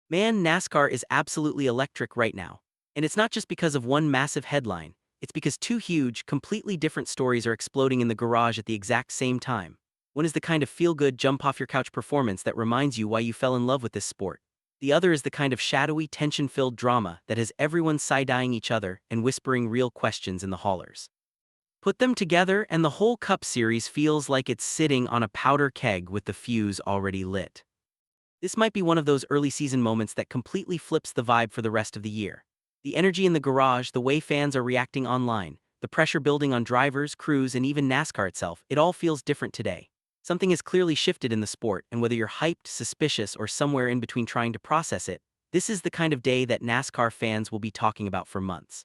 Man, NASCAR is absolutely electric right now. And it's not just because of one massive headline, it's because two huge, completely different stories are exploding in the garage at the exact same time. One is the kind of feel-good, jump-off-your-couch performance that reminds you why you fell in love with this sport. The other is the kind of shadowy, tension-filled drama that has everyone side-eyeing each other and whispering real questions in the haulers. Put them together and the whole Cup Series feels like it's sitting on a powder keg with the fuse already lit. This might be one of those early season moments that completely flips the vibe for the rest of the year. The energy in the garage, the way fans are reacting online, the pressure building on drivers, crews, and even NASCAR itself, it all feels different today. Something has clearly shifted in the sport, and whether you're hyped, suspicious, or somewhere in between trying to process it, this is the kind of day that NASCAR fans will be talking about for months.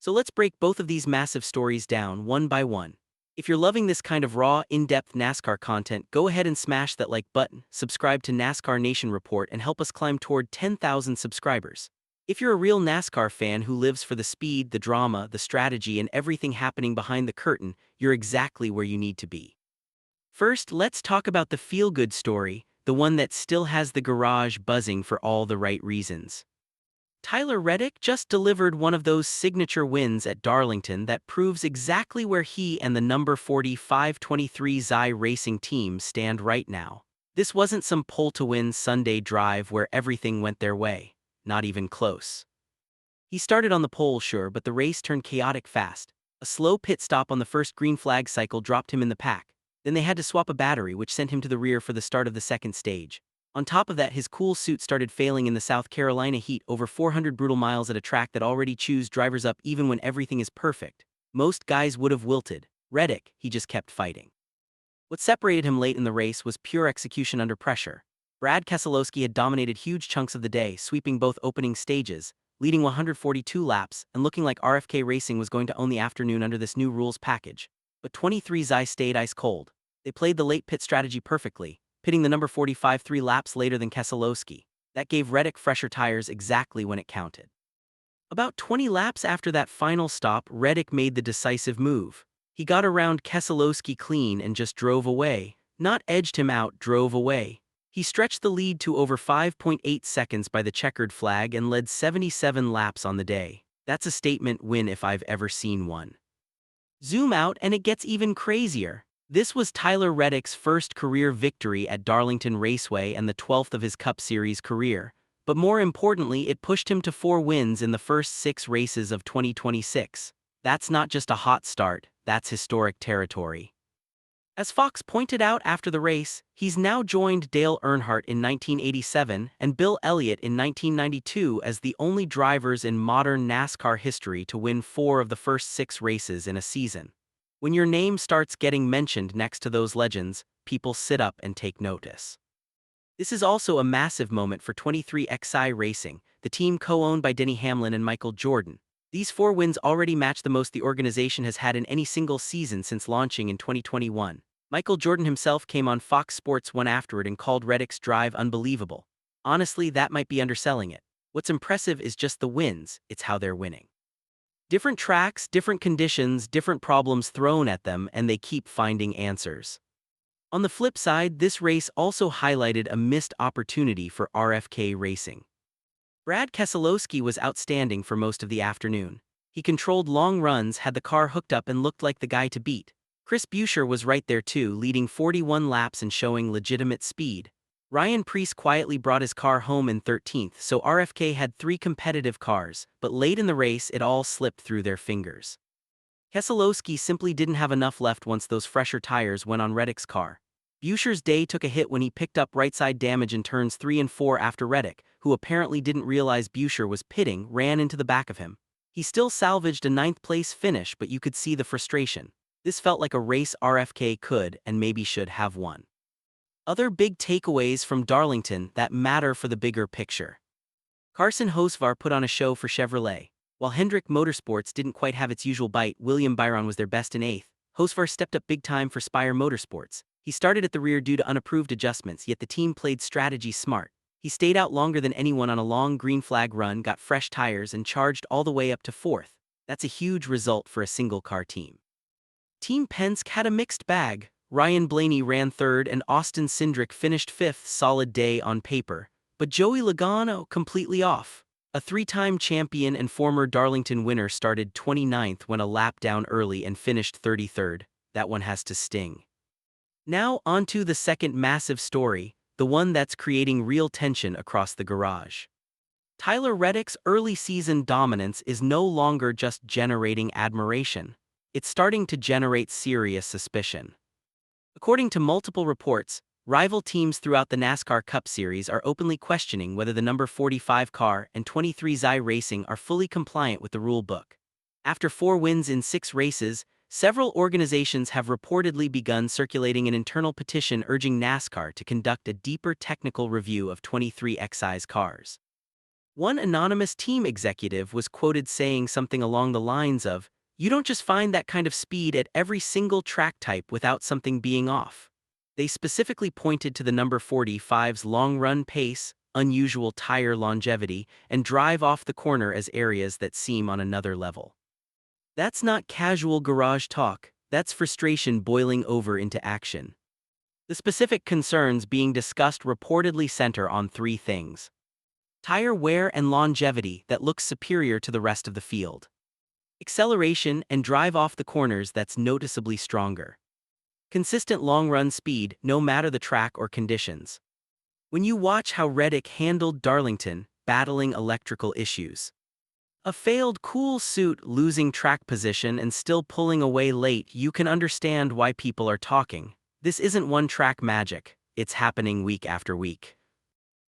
So let's break both of these massive stories down one by one. If you're loving this kind of raw, in-depth NASCAR content, go ahead and smash that like button, subscribe to NASCAR Nation Report, and help us climb toward 10,000 subscribers. If you're a real NASCAR fan who lives for the speed, the drama, the strategy, and everything happening behind the curtain, you're exactly where you need to be. First, let's talk about the feel-good story, the one that still has the garage buzzing for all the right reasons. Tyler Reddick just delivered one of those signature wins at Darlington that proves exactly where he and the number 4523 Xi Racing team stand right now. This wasn't some pull-to-win Sunday drive where everything went their way. Not even close. He started on the pole, sure, but the race turned chaotic fast. A slow pit stop on the first green flag cycle dropped him in the pack. Then they had to swap a battery, which sent him to the rear for the start of the second stage. On top of that, his cool suit started failing in the South Carolina heat, over 400 brutal miles at a track that already chews drivers up even when everything is perfect. Most guys would have wilted. Reddick, he just kept fighting. What separated him late in the race was pure execution under pressure. Brad Keselowski had dominated huge chunks of the day, sweeping both opening stages, leading 142 laps, and looking like RFK Racing was going to own the afternoon under this new rules package. But 23 Xi stayed ice cold. They played the late pit strategy perfectly, pitting the number 45 3 laps later than Keselowski. That gave Reddick fresher tires exactly when it counted. About 20 laps after that final stop, Reddick made the decisive move. He got around Keselowski clean and just drove away. Not edged him out, drove away. He stretched the lead to over 5.8 seconds by the checkered flag and led 77 laps on the day. That's a statement win if I've ever seen one. Zoom out and it gets even crazier. This was Tyler Reddick's first career victory at Darlington Raceway and the 12th of his Cup Series career. But more importantly, it pushed him to 4 wins in the first 6 races of 2026. That's not just a hot start, that's historic territory. As Fox pointed out after the race, he's now joined Dale Earnhardt in 1987 and Bill Elliott in 1992 as the only drivers in modern NASCAR history to win 4 of the first 6 races in a season. When your name starts getting mentioned next to those legends, people sit up and take notice. This is also a massive moment for 23XI Racing, the team co-owned by Denny Hamlin and Michael Jordan. These 4 wins already match the most the organization has had in any single season since launching in 2021. Michael Jordan himself came on Fox Sports 1 afterward and called Reddick's drive unbelievable. Honestly, that might be underselling it. What's impressive is just the wins, it's how they're winning. Different tracks, different conditions, different problems thrown at them, and they keep finding answers. On the flip side, this race also highlighted a missed opportunity for RFK Racing. Brad Keselowski was outstanding for most of the afternoon. He controlled long runs, had the car hooked up, and looked like the guy to beat. Chris Buescher was right there too, leading 41 laps and showing legitimate speed. Ryan Preece quietly brought his car home in 13th, so RFK had 3 competitive cars, but late in the race it all slipped through their fingers. Keselowski simply didn't have enough left once those fresher tires went on Reddick's car. Buescher's day took a hit when he picked up right-side damage in turns 3 and 4 after Reddick, who apparently didn't realize Buescher was pitting, ran into the back of him. He still salvaged a 9th-place finish, but you could see the frustration. This felt like a race RFK could and maybe should have won. Other big takeaways from Darlington that matter for the bigger picture. Carson Hocevar put on a show for Chevrolet. While Hendrick Motorsports didn't quite have its usual bite, William Byron was their best in 8th. Hocevar stepped up big time for Spire Motorsports. He started at the rear due to unapproved adjustments, yet the team played strategy smart. He stayed out longer than anyone on a long green flag run, got fresh tires, and charged all the way up to 4th. That's a huge result for a single-car team. Team Penske had a mixed bag. Ryan Blaney ran 3rd and Austin Cindric finished 5th. Solid day on paper, But Joey Logano completely off. A three-time champion and former Darlington winner started 29th when a lap down early and finished 33rd. That one has to sting. Now onto the second massive story, the one that's creating real tension across the garage. Tyler Reddick's early season dominance is no longer just generating admiration. It's starting to generate serious suspicion. According to multiple reports, rival teams throughout the NASCAR Cup Series are openly questioning whether the number 45 car and 23xi Racing are fully compliant with the rule book. After 4 wins in 6 races, several organizations have reportedly begun circulating an internal petition urging NASCAR to conduct a deeper technical review of 23xi's cars. One anonymous team executive was quoted saying something along the lines of, "You don't just find that kind of speed at every single track type without something being off." They specifically pointed to the number 45's long-run pace, unusual tire longevity, and drive off the corner as areas that seem on another level. That's not casual garage talk, that's frustration boiling over into action. The specific concerns being discussed reportedly center on 3 things. Tire wear and longevity that looks superior to the rest of the field. Acceleration and drive off the corners that's noticeably stronger. Consistent long-run speed no matter the track or conditions. When you watch how Reddick handled Darlington, battling electrical issues. A failed cool suit losing track position and still pulling away late, you can understand why people are talking. This isn't one-track magic, it's happening week after week.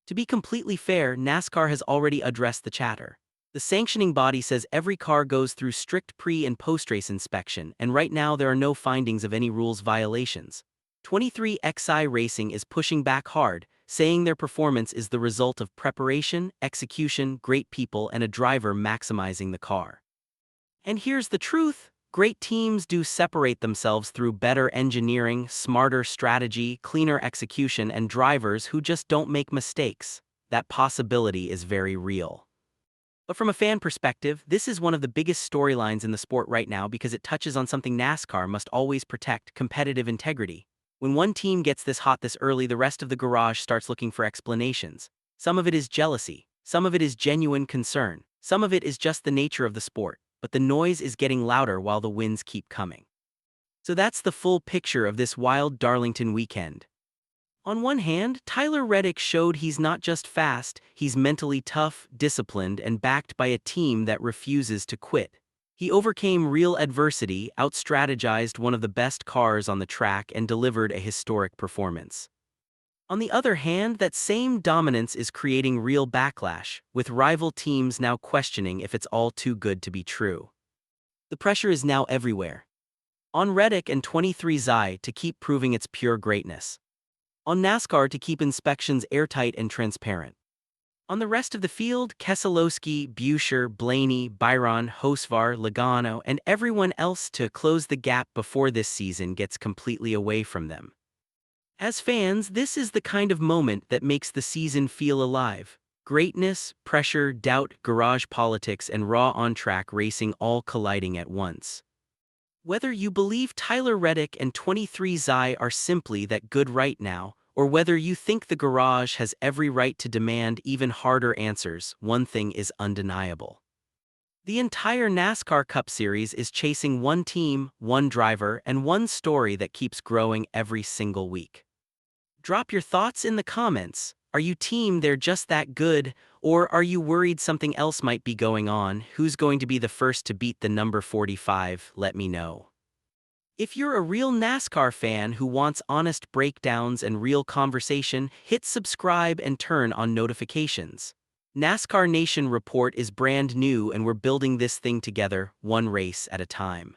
To be completely fair, NASCAR has already addressed the chatter. The sanctioning body says every car goes through strict pre- and post-race inspection, and right now there are no findings of any rules violations. 23xi Racing is pushing back hard, saying their performance is the result of preparation, execution, great people, and a driver maximizing the car. And here's the truth. Great teams do separate themselves through better engineering, smarter strategy, cleaner execution, and drivers who just don't make mistakes. That possibility is very real. But from a fan perspective, this is one of the biggest storylines in the sport right now because it touches on something NASCAR must always protect: competitive integrity. When one team gets this hot this early, the rest of the garage starts looking for explanations. Some of it is jealousy, some of it is genuine concern, some of it is just the nature of the sport. But the noise is getting louder while the wins keep coming. So that's the full picture of this wild Darlington weekend. On one hand, Tyler Reddick showed he's not just fast, he's mentally tough, disciplined, and backed by a team that refuses to quit. He overcame real adversity, outstrategized one of the best cars on the track, and delivered a historic performance. On the other hand, that same dominance is creating real backlash, with rival teams now questioning if it's all too good to be true. The pressure is now everywhere. On Reddick and 23xi to keep proving its pure greatness. On NASCAR to keep inspections airtight and transparent. On the rest of the field, Keselowski, Buescher, Blaney, Byron, Hosvar, Logano, and everyone else to close the gap before this season gets completely away from them. As fans, this is the kind of moment that makes the season feel alive. Greatness, pressure, doubt, garage politics, and raw on-track racing all colliding at once. Whether you believe Tyler Reddick and 23xi are simply that good right now, or whether you think the garage has every right to demand even harder answers, one thing is undeniable. The entire NASCAR Cup Series is chasing one team, one driver, and one story that keeps growing every single week. Drop your thoughts in the comments. Are you team they're just that good, or are you worried something else might be going on? Who's going to be the first to beat the number 45? Let me know. If you're a real NASCAR fan who wants honest breakdowns and real conversation, hit subscribe and turn on notifications. NASCAR Nation Report is brand new and we're building this thing together, one race at a time.